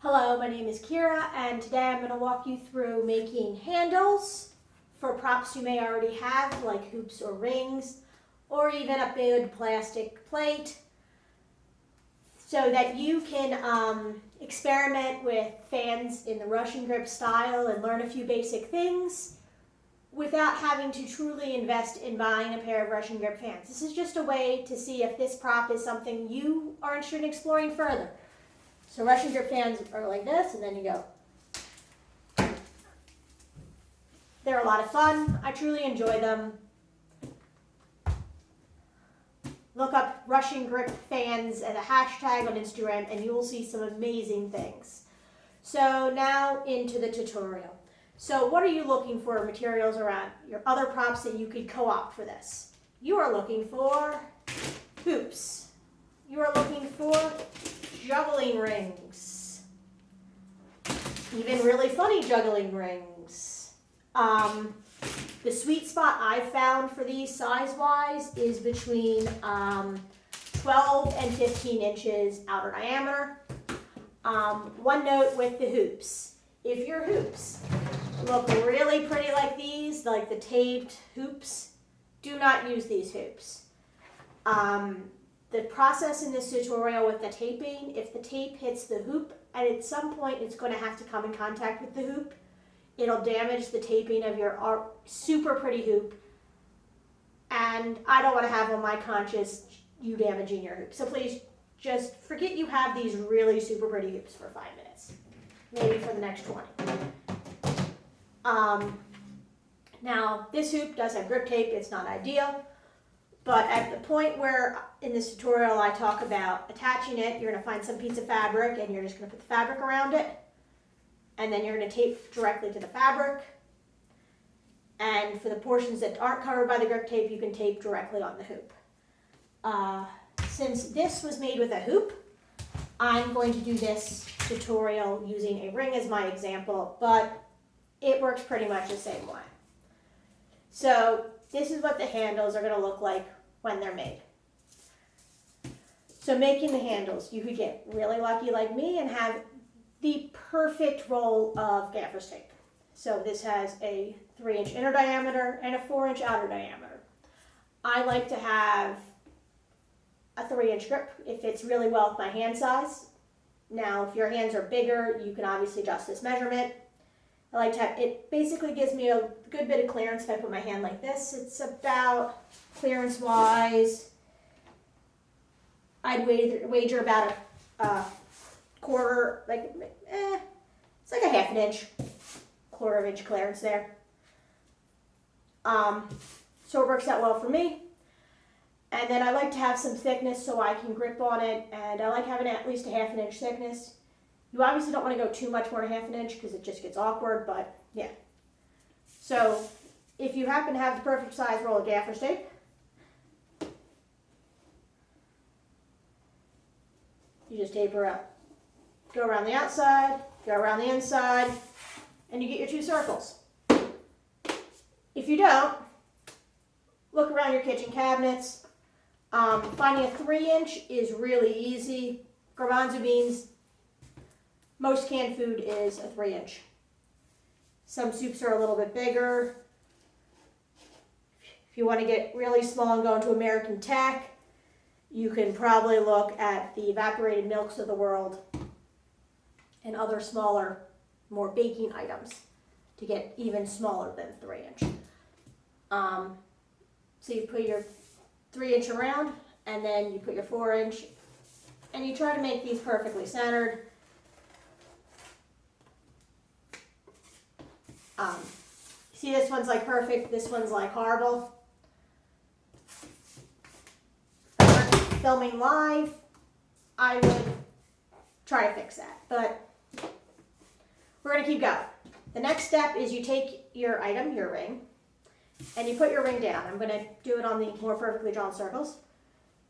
Hello, my name is Kira, and today I'm going to walk you through making handles for props you may already have, like hoops or rings, or even a big plastic plate, so that you can experiment with fans in the Russian grip style and learn a few basic things without having to truly invest in buying a pair of Russian grip fans. This is just a way to see if this prop is something you are interested in exploring further. So Russian grip fans are like this, and then you go. They're a lot of fun. I truly enjoy them. Look up Russian grip fans as a hashtag on Instagram, and you will see some amazing things. So now into the tutorial. So what are you looking for materials around your other props that you could co-opt for this? You are looking for hoops. You are looking for juggling rings, even really funny juggling rings. The sweet spot I've found for these size-wise is between 12 and 15 inches outer diameter. One note with the hoops. If your hoops look really pretty like these, like the taped hoops, do not use these hoops. The process in this tutorial with the taping, if the tape hits the hoop, and at some point it's going to have to come in contact with the hoop, it'll damage the taping of your super pretty hoop, and I don't want to have on my conscience you damaging your hoop. So please just forget you have these really super pretty hoops for 5 minutes, maybe for the next 20. Now this hoop does have grip tape. It's not ideal. But at the point where in this tutorial I talk about attaching it, you're going to find some piece of fabric and you're just going to put the fabric around it. And then you're going to tape directly to the fabric. And for the portions that aren't covered by the grip tape, you can tape directly on the hoop. Since this was made with a hoop, I'm going to do this tutorial using a ring as my example, but it works pretty much the same way. So this is what the handles are going to look like when they're made. So making the handles, you could get really lucky like me and have the perfect roll of gaffer's tape. So this has a 3-inch inner diameter and a 4-inch outer diameter. I like to have a 3-inch grip. It fits really well with my hand size. Now, if your hands are bigger, you can obviously adjust this measurement. I like to have, it basically gives me a good bit of clearance if I put my hand like this. It's about, clearance-wise, I'd wager about a quarter, it's like a half an inch, quarter of inch clearance there. So it works out well for me. And then I like to have some thickness so I can grip on it, and I like having at least a half an inch thickness. You obviously don't want to go too much more than half an inch because it just gets awkward, but yeah. So if you happen to have the perfect size roll of gaffer's tape, you just tape her up. Go around the outside, go around the inside, and you get your 2 circles. If you don't, look around your kitchen cabinets. Finding a 3-inch is really easy. Garbanzo beans, most canned food is a 3-inch. Some soups are a little bit bigger. If you want to get really small and go into American Tech, you can probably look at the evaporated milks of the world and other smaller, more baking items to get even smaller than 3-inch. So you put your 3-inch around, and then you put your 4-inch, and you try to make these perfectly centered. See, this one's like perfect, this one's like horrible. If I were filming live, I would try to fix that, but we're going to keep going. The next step is you take your item, your ring, and you put your ring down. I'm going to do it on the more perfectly drawn circles.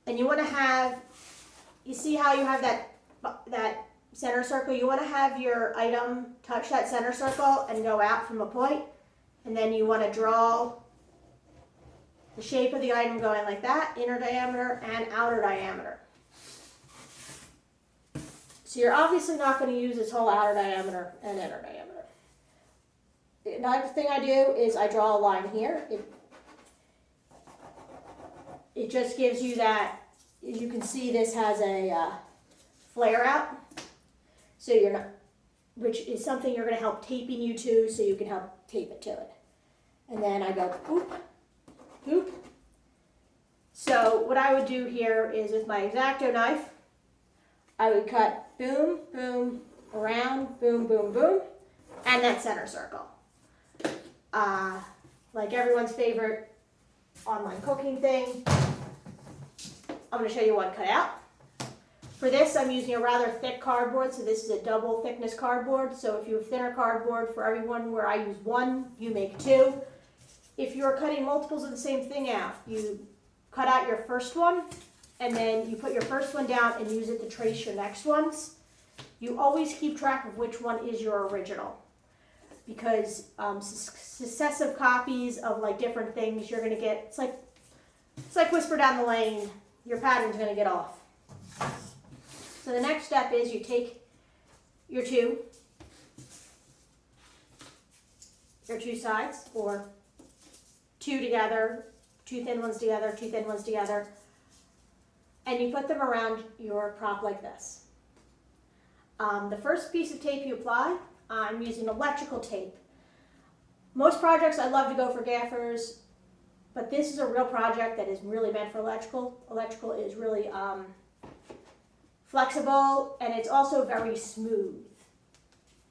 And you want to have, you see how you have that center circle? You want to have your item touch that center circle and go out from a point. And then you want to draw the shape of the item going like that, inner diameter and outer diameter. So you're obviously not going to use this whole outer diameter and inner diameter. Another thing I do is I draw a line here. It just gives you that, as you can see, this has a flare out. So you're not, which is something you're going to help taping you to, so you can help tape it to it. And then I go boop, boop. So what I would do here is with my X-Acto knife, I would cut boom, boom, around, boom, boom, boom, and that center circle. Like everyone's favorite online cooking thing, I'm going to show you one cut out. For this, I'm using a rather thick cardboard, so this is a double thickness cardboard. So if you have thinner cardboard, for everyone where I use one, you make two. If you're cutting multiples of the same thing out, you cut out your first one, and then you put your first one down and use it to trace your next ones. You always keep track of which one is your original, because successive copies of like different things, you're gonna get, it's like whisper down the lane, your pattern's gonna get off. So the next step is you take your two sides, or two together, two thin ones together, two thin ones together, and you put them around your prop like this. The first piece of tape you apply, I'm using electrical tape. Most projects I love to go for gaffers, but this is a real project that is really meant for electrical. Electrical is really flexible, and it's also very smooth.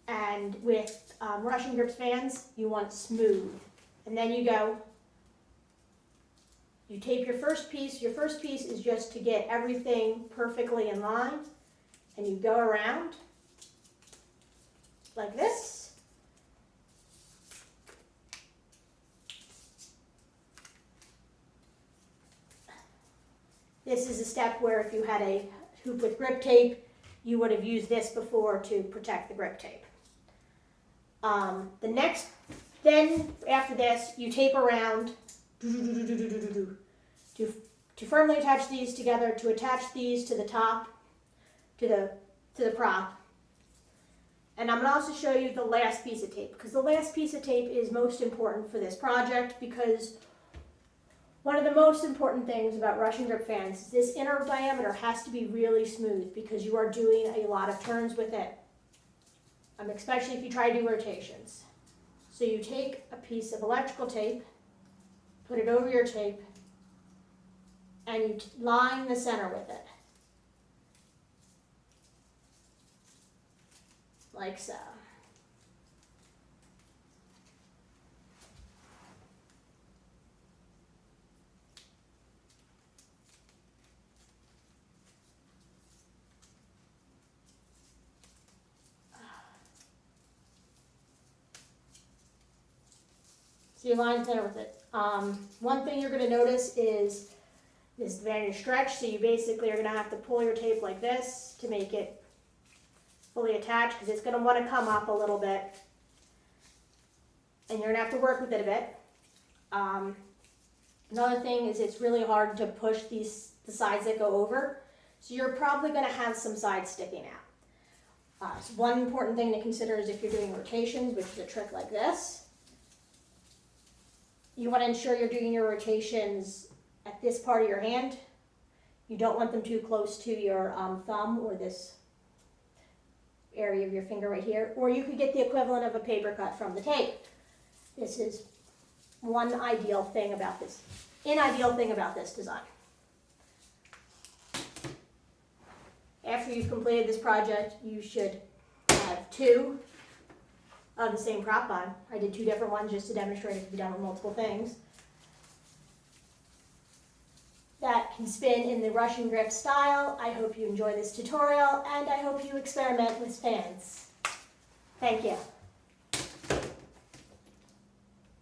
And with Russian grip fans, you want smooth. And then you go, you tape your first piece. Your first piece is just to get everything perfectly in line, and you go around like this. This is a step where if you had a hoop with grip tape, you would have used this before to protect the grip tape. Then after this, you tape around to firmly attach these together, to attach these to the top, to the prop. And I'm going to also show you the last piece of tape, because the last piece of tape is most important for this project, because one of the most important things about Russian grip fans is this inner diameter has to be really smooth, because you are doing a lot of turns with it, especially if you try to do rotations. So you take a piece of electrical tape, put it over your tape, and you line the center with it. Like so. So you line center with it. One thing you're going to notice is this advantage stretch. So you basically are going to have to pull your tape like this to make it fully attached, because it's going to want to come up a little bit, and you're going to have to work with it a bit. Another thing is it's really hard to push the sides that go over, so you're probably going to have some sides sticking out. So one important thing to consider is if you're doing rotations, which is a trick like this, you want to ensure you're doing your rotations at this part of your hand. You don't want them too close to your thumb or this area of your finger right here, or you could get the equivalent of a paper cut from the tape. This is one ideal thing about this design. After you've completed this project, you should have two of the same prop on. I did two different ones just to demonstrate it can be done with multiple things. That can spin in the Russian grip style. I hope you enjoy this tutorial, and I hope you experiment with fans. Thank you.